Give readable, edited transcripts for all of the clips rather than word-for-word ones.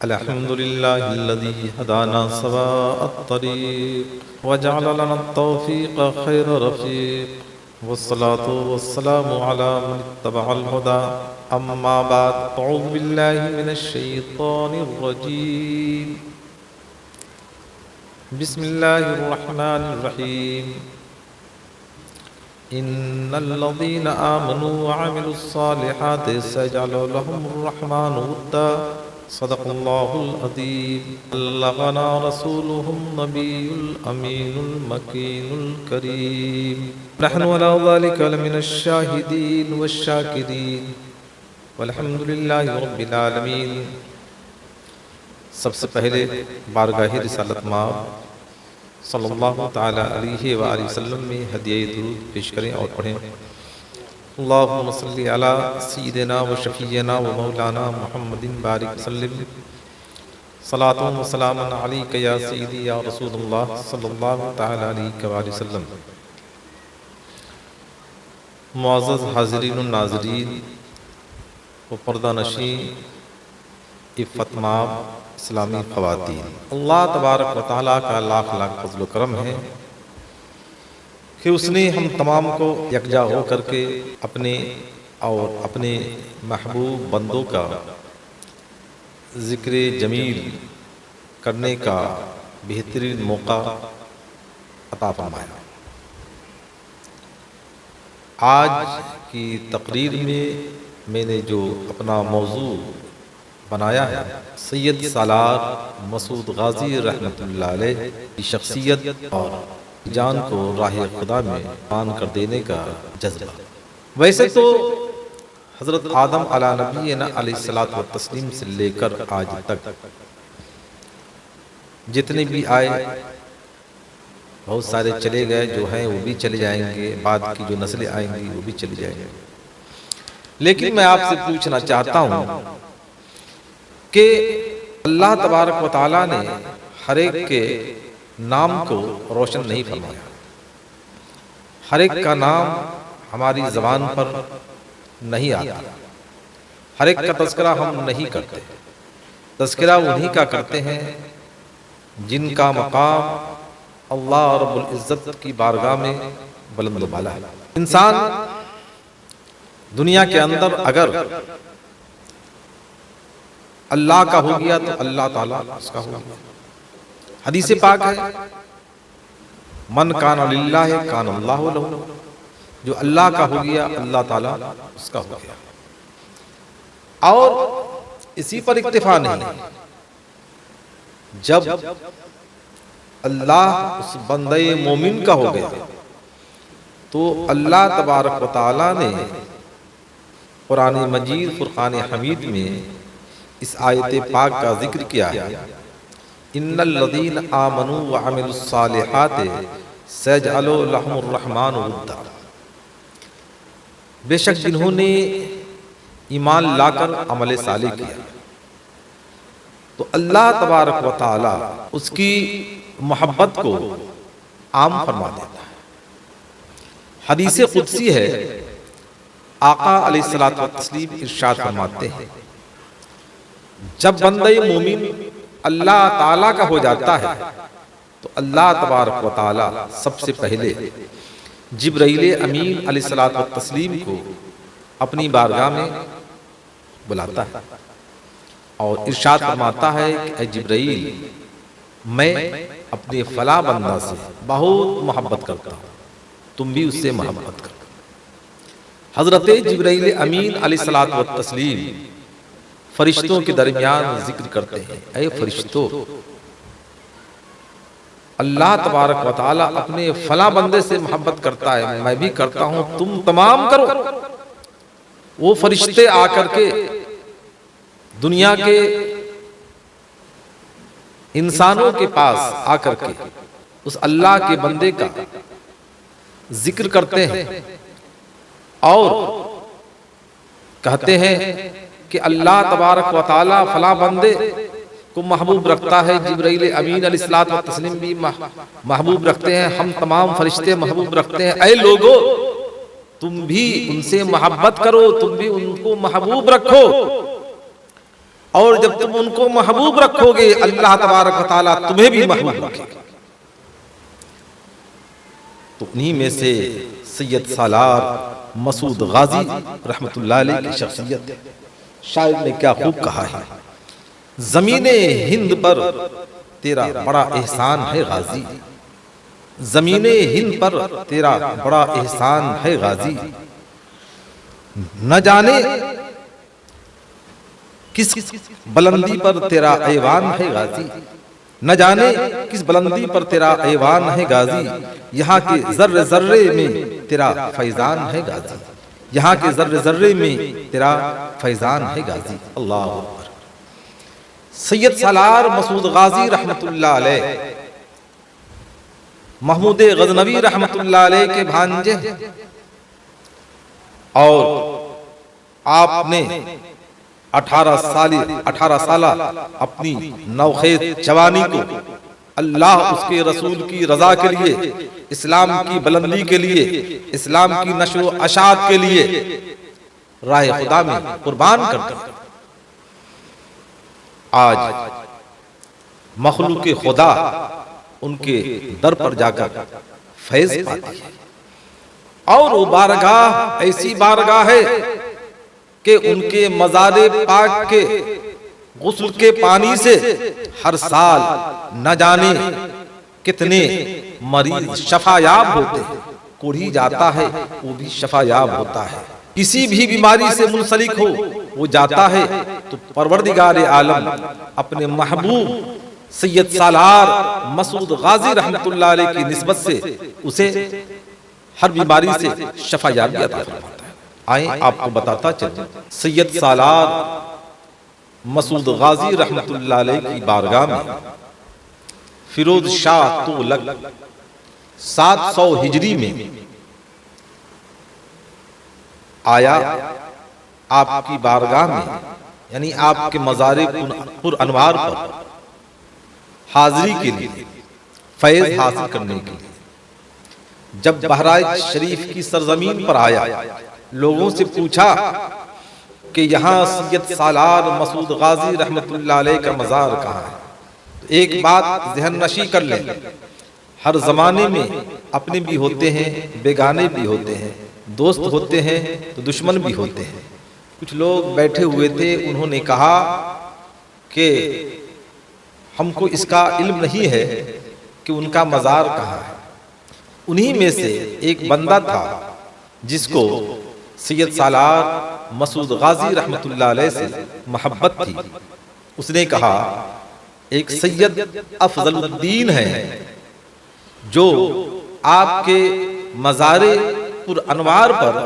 الحمد لله الذي هدانا سواء الطريق وجعل لنا التوفيق خير رفيق والصلاة والسلام على من اتبع الهدى أما بعد أعوذ بالله من الشيطان الرجيم بسم الله الرحمن الرحيم إن الذين آمنوا وعملوا الصالحات سيجعل لهم الرحمن ودا صدق الله العظيم بلغنا رسوله النبي الأمين المكين الكريم نحن على ذلك لمن الشاهدين والشاكرين والحمد لله رب العالمين۔ سب سے پہلے بارگاہ رسالت مآب صلی اللہ تعالی علیہ وآلہ وسلم میں ہدیہ درود پیش کریں اور پڑھیں۔ اللہم صلی علی سیدنا و شفیعنا و مولانا محمد بارک وسلم صلاۃ و سلام علیک یا سیدی یا رسول اللہ صلی اللہ تعالی علیہ وآلہ وسلم۔ معزز حاضرین و ناظرین و پردہ نشین عفت مآب اسلامی خواتین، اللہ تبارک و تعالیٰ کا لاکھ لاکھ فضل و کرم ہے کہ اس نے ہم تمام کو یکجا ہو کر کے اپنے محبوب بندوں کا ذکر جمیل کرنے کا بہترین موقع عطا فرمایا۔ آج کی تقریر میں نے جو اپنا موضوع بنایا ہے، سید سالار مسعود غازی رحمۃ اللہ علیہ کی شخصیت اور جان کو راہ خدا میں قربان کر دینے کا جذبہ۔ ویسے تو حضرت آدم علیہ نبینا علیہ الصلوۃ والتسلیم سے لے کر آج تک جتنے بھی آئے، بہت سارے چلے گئے، جو ہیں وہ بھی چلے جائیں گے، بعد کی جو نسلیں آئیں گی وہ بھی چلی جائیں گے۔ لیکن میں آپ سے پوچھنا چاہتا ہوں کہ اللہ تبارک و تعالیٰ نے ہر ایک کے نام کو روشن نہیں فرمایا، ہر ایک کا نام ہماری زبان پر نہیں آتا، ہر ایک کا تذکرہ ہم نہیں کرتے۔ تذکرہ انہی کا کرتے ہیں جن کا مقام اللہ رب العزت کی بارگاہ میں بلند و بالا ہے۔ انسان دنیا کے اندر اگر اللہ کا ہو گیا تو اللہ تعالیٰ اس کا ہو گیا۔ حدیث پاک ہے، من کان للہ کان اللہ لہ، جو اللہ کا ہو گیا اللہ تعالیٰ اس کا ہو گیا۔ اور اسی پر اکتفا نہیں، جب اللہ اس بندے مومن کا ہو گیا تو اللہ تبارک و تعالیٰ نے قرآن مجید فرقان حمید میں اس آیت پاک کا ذکر کیا ہے، ان الذین آمنوا وعملوا الصالحات سیجعل لهم الرحمن ودا۔ بے شک جنہوں نے ایمان لا کر عمل صالح کیا تو اللہ تبارک و تعالی اس کی محبت کو عام فرما دیتا ہے۔ حدیث قدسی ہے، آقا علیہ الصلوۃ والتسلیم ارشاد فرماتے ہیں، جب بندہ مومن اللہ تعالیٰ کا ہو جاتا ہے تو اللہ تبارک و تعالیٰ سب سے پہلے جبرائیل امین علیہ الصلوۃ والتسلیم کو اپنی بارگاہ میں بلاتا ہے اور ارشاد فرماتا ہے کہ اے جبرائیل، میں اپنے فلاں بندہ سے بہت محبت کرتا ہوں، تم بھی اس سے محبت کرو۔ حضرت جبرائیل امین علیہ الصلوۃ والتسلیم فرشتوں کے درمیان ذکر کرتے ہیں، اے فرشتوں، اللہ تبارک و تعالیٰ اپنے فلاں بندے سے محبت کرتا ہے، میں بھی کرتا ہوں، تم تمام کرو۔ وہ فرشتے آ کر کے دنیا کے انسانوں کے پاس آ کر کے اس اللہ کے بندے کا ذکر کرتے ہیں اور کہتے ہیں کہ اللہ تبارک و تعالیٰ فلاں بندے کو محبوب رکھتا ہے، جبرائیل امین علیہ الصلوۃ والتسلیم بھی محبوب رکھتے ہیں، ہم تمام فرشتے محبوب رکھتے ہیں، اے لوگو تم بھی ان سے محبت کرو، تم بھی ان کو محبوب رکھو۔ اور جب تم ان کو محبوب رکھو گے اللہ تبارک و تعالیٰ تمہیں بھی محبوب رکھے گا۔ تو انہی میں سے سید سالار مسعود غازی رحمت اللہ علیہ کی شخصیت ہے۔ شاعر نے کیا خوب کہا ہے، زمین ہند پر تیرا بڑا احسان ہے غازی، زمین ہند پر تیرا بڑا احسان ہے غازی، نہ جانے کس بلندی پر تیرا ایوان ہے غازی، نہ جانے کس بلندی پر تیرا ایوان ہے غازی، یہاں کے ذرے ذرے میں تیرا فیضان ہے غازی، یہاں کے ذرے ذرے میں تیرا فیضان ہے غازی۔ اللہ اکبر۔ سید سالار مسعود غازی رحمت اللہ علیہ محمود غزنوی رحمت اللہ علیہ کے بھانجے، اور آپ نے 18 سالہ اپنی نوخیز جوانی کو اللہ اس کے رسول کی رضا کے لیے، اسلام کی بلندی کے لیے، اسلام کی نشر و اشاعت کے لیے راہ خدا میں قربان کر دیا۔ آج مخلوق خدا ان کے در پر جا کر فیض پاتی ہے، اور وہ بارگاہ ایسی بارگاہ ہے کہ ان کے مزار پاک کے غسل کے پانی سے ہر سال نہ جانے کتنے مریض شفا یاب ہوتے ہیں، کوڑھی جاتا ہے وہ بھی شفا یاب ہوتا ہے، کسی بھی بیماری سے منسلک ہو وہ جاتا ہے تو پروردگار عالم اپنے محبوب سید سالار مسعود غازی رحمت اللہ علیہ کی نسبت سے اسے ہر بیماری سے شفا یابی عطا فرماتا ہے۔ آئیں آپ کو بتاتا چلیں، سید سالار مسعود غازی رحمت اللہ علیہ کی بارگاہ میں فیروز شاہ تغلق 700 ہجری میں آیا آپ کی بارگاہ میں، یعنی آپ کے مزار پر انوار پر حاضری کے لیے، فیض حاصل کرنے کے لیے۔ جب بہرائچ شریف کی سرزمین پر آیا، لوگوں سے پوچھا کہ یہاں سید سالار مسعود غازی رحمت اللہ علیہ کا مزار کہاں ہے؟ تو ایک بات ذہن نشی کر لیں، ہر زمانے میں اپنے بھی ہوتے ہیں، بیگانے بھی ہوتے ہیں، دوست ہوتے ہیں تو دشمن بھی ہوتے ہیں۔ کچھ لوگ بیٹھے ہوئے تھے، انہوں نے کہا کہ ہم کو اس کا علم نہیں ہے کہ ان کا مزار کہاں ہے۔ انہی میں سے ایک بندہ تھا جس کو سید سالار مسعود غازی رحمت اللہ علیہ سے محبت تھی۔ اس نے کہا ایک سید افضل الدین ہے جو آپ کے مزار پر انوار پر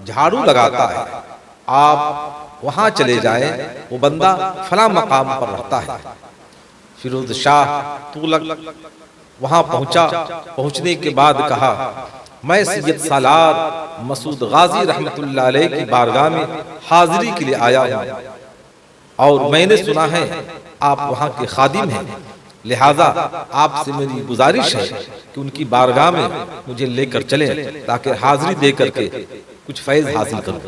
جھاڑو لگاتا ہے، آپ وہاں چلے جائیں، وہ بندہ فلاں مقام پر رہتا ہے۔ فیروز شاہ تغلق وہاں پہنچا، پہنچنے کے بعد کہا میں سید سالار مسعود غازی رحمت اللہ علیہ کی بارگاہ میں حاضری کے لیے آیا ہوں، اور میں نے سنا ہے آپ وہاں کے خادم ہیں، لہٰذا آپ سے میری گزارش ہے کہ ان کی بارگاہ میں مجھے لے کر چلیں تاکہ حاضری دے کر کے کچھ فیض حاصل کروں۔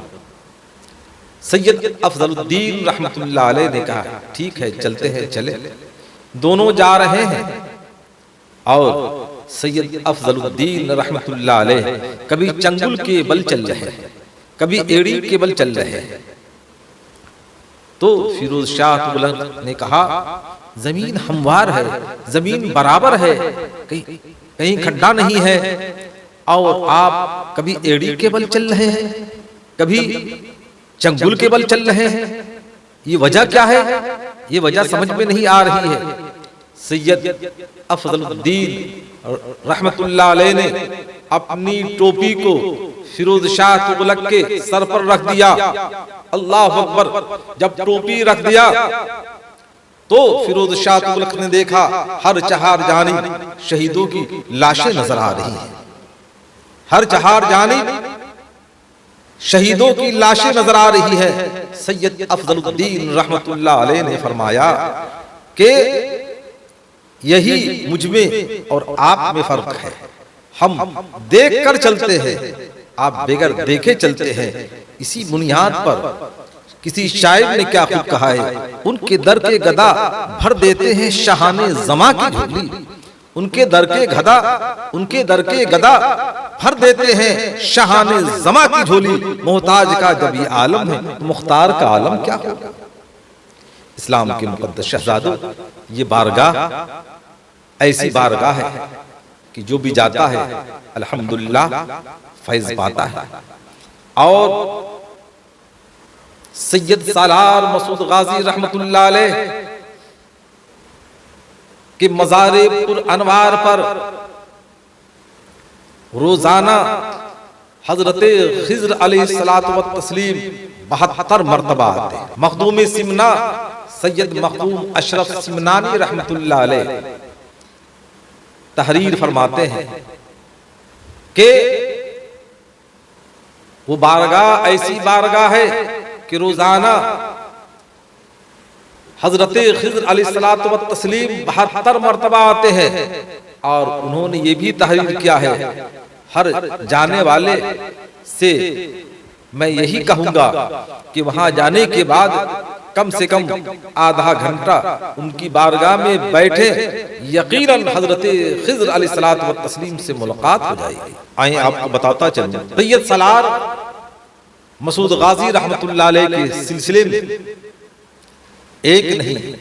سید افضل الدین رحمت اللہ علیہ نے کہا ٹھیک ہے چلتے ہیں، چلے۔ دونوں جا رہے ہیں، اور سید افضل الدین رحمت اللہ علیہ کبھی چنگل کے بل چل رہے ہیں، کبھی ایڑی کے بل چل رہے ہیں۔ تو فیروز شاہ تغلق نے کہا زمین ہموار ہے، زمین برابر ہے، کہیں کھڈا نہیں ہے، اور آپ کبھی ایڑی کے بل چل رہے ہیں، کبھی چنگل کے بل چل رہے ہیں، یہ وجہ کیا ہے؟ یہ وجہ سمجھ میں نہیں آ رہی ہے۔ سید افضل الدین رحمت اللہ علیہ نے اپنی ٹوپی کو فیروز شاہ تغلق کے سر پر رکھ دیا۔ اللہ اکبر۔ جب ٹوپی رکھ دیا تو فیروز شاہ تغلق نے دیکھا ہر چہار جانب شہیدوں کی لاشیں نظر آ رہی ہیں، ہر چہار جانب شہیدوں کی لاشیں نظر آ رہی ہے۔ سید افضل الدین رحمت اللہ علیہ نے فرمایا کہ یہی مجھ میں اور آپ میں فرق ہے، ہم دیکھ کر چلتے ہیں، آپ بغیر دیکھے چلتے ہیں۔ اسی بنیاد پر کسی شاعر نے کیا خوب کہا ہے، ان کے در کے گدا بھر دیتے ہیں شاہان زماں کی جھولی، ان کے در کے گدا بھر دیتے ہیں شاہان زماں کی جھولی، محتاج کا جب یہ عالم ہے تو مختار کا عالم کیا ہوگا۔ اسلام کے مقدس شہزادوں، یہ بارگاہ ایسی بارگاہ ہے کہ جو بھی جاتا ہے الحمدللہ فیض پاتا ہے۔ اور سید سالار مسعود غازی رحمت اللہ علیہ کہ مزار پر انوار پر روزانہ حضرت خضر علیہ السلام 72 مرتبہ آتے ہیں۔ مخدوم سمنا سید مخدوم اشرف سمنانی رحمت اللہ علیہ تحریر فرماتے ہیں کہ وہ بارگاہ ایسی بارگاہ ہے کہ روزانہ حضرت خضر علیہ السلام 72 مرتبہ آتے ہیں، اور انہوں نے یہ بھی تحریر کیا ہے، ہر جانے والے سے میں یہی کہوں گا کہ وہاں جانے کے بعد کم سے کم آدھا گھنٹہ ان کی بارگاہ میں بیٹھے، یقیناً حضرت خضر علیہ السلام سے ملاقات ہو جائے گی۔ آئیں آپ کو بتاتا چلوں، سید سالار مسعود غازی رحمت اللہ علیہ کے سلسلے میں ایک نہیں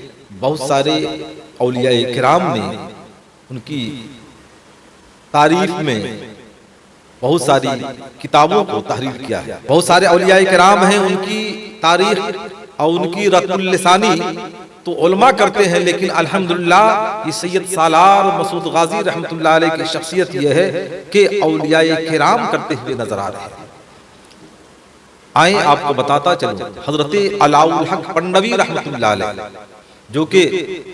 بہت سارے اولیاء کرام نے ان کی تعریف میں بہت ساری کتابوں کو تحریر کیا ہے۔ بہت سارے اولیاء کرام ہیں، ان کی تاریخ اور ان کی رتب اللسانی تو علماء کرتے ہیں، لیکن الحمدللہ یہ سید سالار مسعود غازی رحمت اللہ علیہ کی شخصیت یہ ہے کہ اولیاء کرام کرتے ہوئے نظر آ رہے ہیں۔ آئیں آپ کو بتاتا چلوں، حضرت علاء الحق پنڈوی رحمت اللہ علیہ جو کہ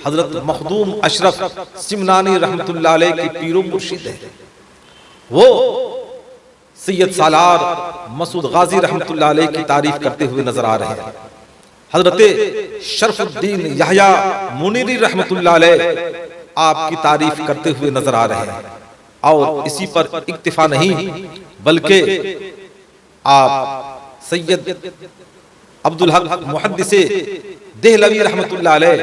حضرت مخدوم اشرف سمنانی رحمت اللہ علیہ کی پیر و مرشد ہے، وہ سید سالار مسعود غازی رحمت اللہ علیہ کی تعریف کرتے ہوئے نظر آ رہے ہیں۔ حضرت شرف الدین یحییٰ منیری رحمت اللہ علیہ آپ کی تعریف کرتے ہوئے نظر آ رہے ہیں، اور اسی پر اکتفا نہیں بلکہ آپ سید عبدالحق محدث دہلوی رحمت اللہ علیہ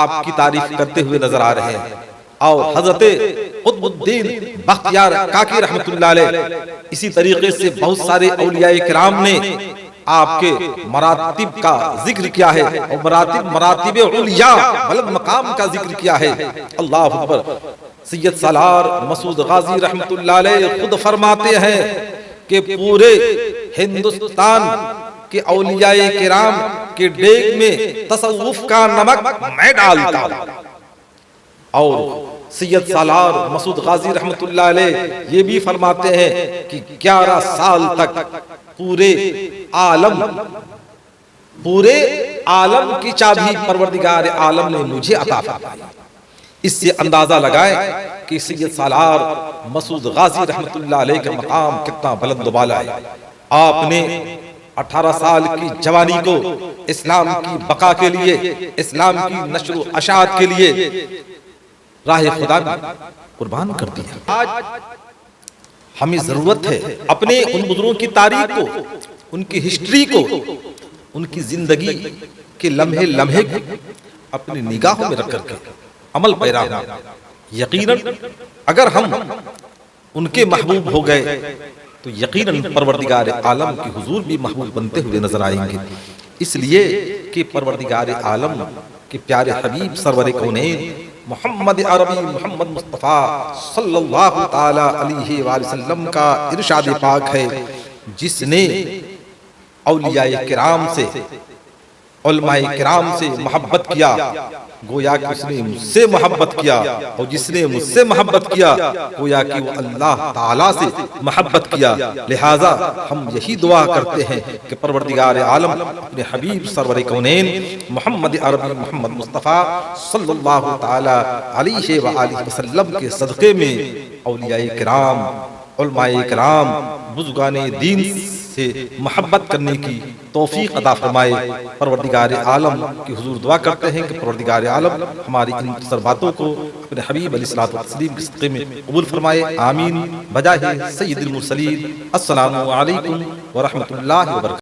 آپ کی تعریف کرتے ہوئے نظر آ رہے ہیں، اور حضرت قطب الدین بختیار کاکی رحمت اللہ علیہ اسی طریقے سے بہت سارے اولیاء کرام نے آپ کے مراتب کا ذکر کیا ہے، اور مراتب علیاء بلند مقام کا ذکر کیا ہے۔ اللہ اکبر۔ سید سالار مسعود غازی رحمت اللہ علیہ خود فرماتے ہیں کہ پورے ہندوستان کے اولیاء کرام کے دیگ میں تصوف کا نمک میں ڈالتا ہوں۔ اور سید سالار مسعود غازی رحمت اللہ علیہ یہ بھی فرماتے ہیں کہ 11 سال تک پورے عالم کی چابی پروردگار عالم نے مجھے عطا فرمائی۔ اس سے اندازہ لگائیں کہ سید سالار مسعود غازی رحمت اللہ علیہ کا مقام کتنا بلند و بالا ہے۔ آپ نے 18 سال کی جوانی کو اسلام کی بقا کے لیے، اسلام کی نشر و اشاعت کے لیے راہ خدا میں قربان کر دیا۔ آج ہمیں ضرورت ہے اپنے ان بزرگوں کی تاریخ کو، ان کی ہسٹری کو، ان کی زندگی کے لمحے لمحے کو اپنی نگاہوں میں رکھ کر کے عمل پیرا ہوں۔ یقیناً اگر ہم ان کے محبوب ہو گئے تو یقیناً پروردگار عالم کے حضور بھی محبوب بنتے ہوئے نظر آئیں گے، اس لیے کہ پروردگار عالم کے پیارے حبیب سرور کونین محمد عربی محمد مصطفیٰ صلی اللہ تعالی علیہ وآلہ وسلم کا ارشاد پاک ہے، جس نے اولیاء کرام سے، علماء کرام سے محبت کیا، گویا کہ اس نے مجھ سے محبت کیا، اور جس نے مجھ سے محبت کیا گویا کہ وہ اللہ تعالیٰ سے محبت کیا۔ لہٰذا ہم یہی دعا کرتے ہیں کہ پروردگار عالم اپنے حبیب سرور کونین محمد عربی محمد مصطفیٰ صلی اللہ تعالی علیہ وآلہ وسلم کے صدقے میں اولیاء کرام، علماء کرام، بزرگان دین سے محبت کرنے کی توفیق عطا فرمائے۔ پروردگار عالم کی حضور دعا کرتے ہیں کہ پروردگار عالم ہماری ان باتوں کو اپنے حبیب علیہ السلام کے صدقے میں قبول فرمائے، آمین۔ بجاہ سید المرسلین، السلام علیکم ورحمۃ اللہ وبرکاتہ۔